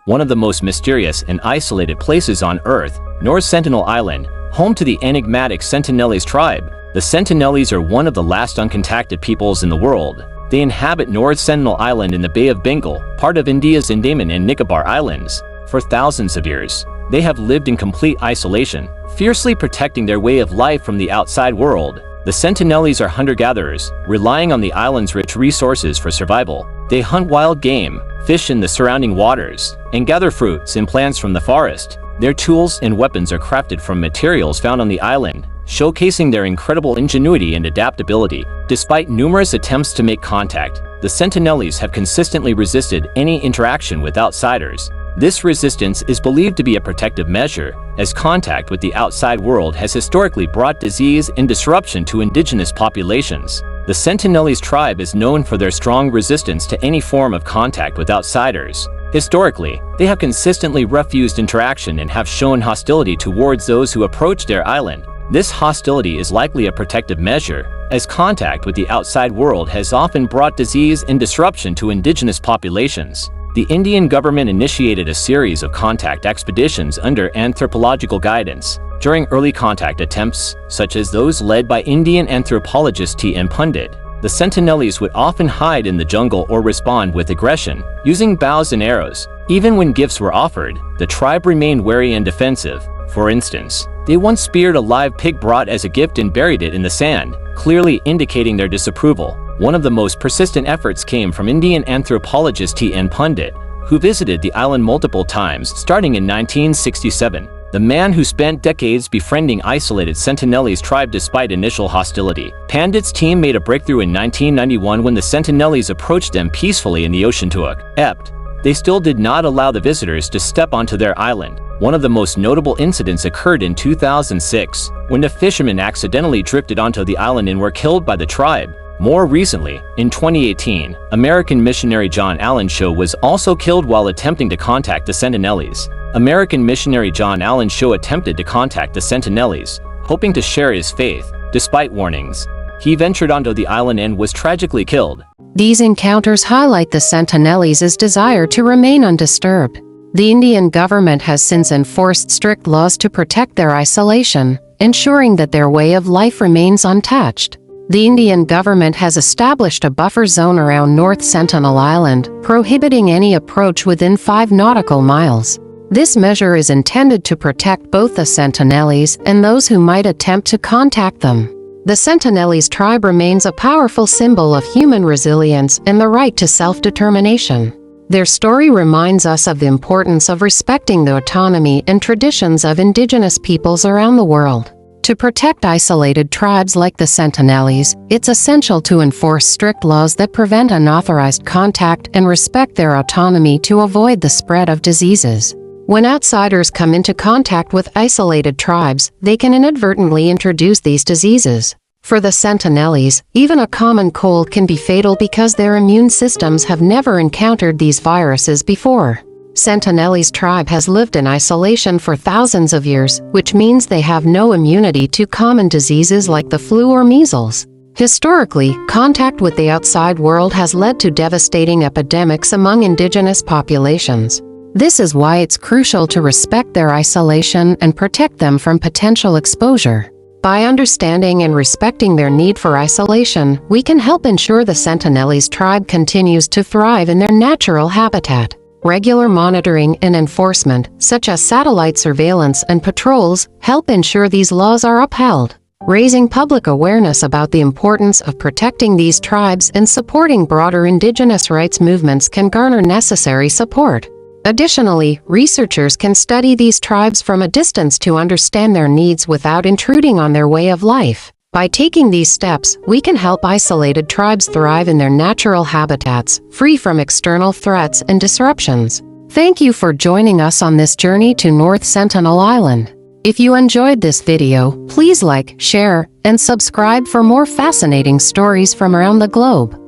one of the most mysterious and isolated places on Earth, North Sentinel Island, home to the enigmatic Sentinelese Tribe. The Sentinelese are one of the last uncontacted peoples in the world. They inhabit North Sentinel Island in the Bay of Bengal, part of India's Andaman and Nicobar Islands. For thousands of years, they have lived in complete isolation, fiercely protecting their way of life from the outside world. The Sentinelese are hunter-gatherers, relying on the island's rich resources for survival. They hunt wild game, fish in the surrounding waters, and gather fruits and plants from the forest. Their tools and weapons are crafted from materials found on the island, showcasing their incredible ingenuity and adaptability. Despite numerous attempts to make contact, the Sentinelese have consistently resisted any interaction with outsiders. This resistance is believed to be a protective measure, as contact with the outside world has historically brought disease and disruption to indigenous populations. The Sentinelese tribe is known for their strong resistance to any form of contact with outsiders. Historically, they have consistently refused interaction and have shown hostility towards those who approach their island. This hostility is likely a protective measure, as contact with the outside world has often brought disease and disruption to indigenous populations. The Indian government initiated a series of contact expeditions under anthropological guidance. During early contact attempts, such as those led by Indian anthropologist T.N. Pundit, the Sentinelese would often hide in the jungle or respond with aggression, using bows and arrows. Even when gifts were offered, the tribe remained wary and defensive. For instance, they once speared a live pig brought as a gift and buried it in the sand, clearly indicating their disapproval. One of the most persistent efforts came from Indian anthropologist T.N. Pundit, who visited the island multiple times starting in 1967. The man who spent decades befriending isolated Sentinelese tribe despite initial hostility. Pandit's team made a breakthrough in 1991 when the Sentinelese approached them peacefully in the Oceanic Ept. They still did not allow the visitors to step onto their island. One of the most notable incidents occurred in 2006, when the fishermen accidentally drifted onto the island and were killed by the tribe. More recently, in 2018, American missionary John Allen Shaw was also killed while attempting to contact the Sentinelese. American missionary John Allen Shaw attempted to contact the Sentinelese, hoping to share his faith. Despite warnings, he ventured onto the island and was tragically killed. These encounters highlight the Sentinelese's desire to remain undisturbed. The Indian government has since enforced strict laws to protect their isolation, ensuring that their way of life remains untouched. The Indian government has established a buffer zone around North Sentinel Island, prohibiting any approach within 5 nautical miles. This measure is intended to protect both the Sentinelese and those who might attempt to contact them. The Sentinelese tribe remains a powerful symbol of human resilience and the right to self-determination. Their story reminds us of the importance of respecting the autonomy and traditions of indigenous peoples around the world. To protect isolated tribes like the Sentinelese, it's essential to enforce strict laws that prevent unauthorized contact and respect their autonomy to avoid the spread of diseases. When outsiders come into contact with isolated tribes, they can inadvertently introduce these diseases. For the Sentinelese, even a common cold can be fatal because their immune systems have never encountered these viruses before. Sentinelese tribe has lived in isolation for thousands of years, which means they have no immunity to common diseases like the flu or measles. Historically, contact with the outside world has led to devastating epidemics among indigenous populations. This is why it's crucial to respect their isolation and protect them from potential exposure. By understanding and respecting their need for isolation, we can help ensure the Sentinelese tribe continues to thrive in their natural habitat. Regular monitoring and enforcement, such as satellite surveillance and patrols, help ensure these laws are upheld. Raising public awareness about the importance of protecting these tribes and supporting broader indigenous rights movements can garner necessary support. Additionally, researchers can study these tribes from a distance to understand their needs without intruding on their way of life. By taking these steps, we can help isolated tribes thrive in their natural habitats, free from external threats and disruptions. Thank you for joining us on this journey to North Sentinel Island. If you enjoyed this video, please like, share, and subscribe for more fascinating stories from around the globe.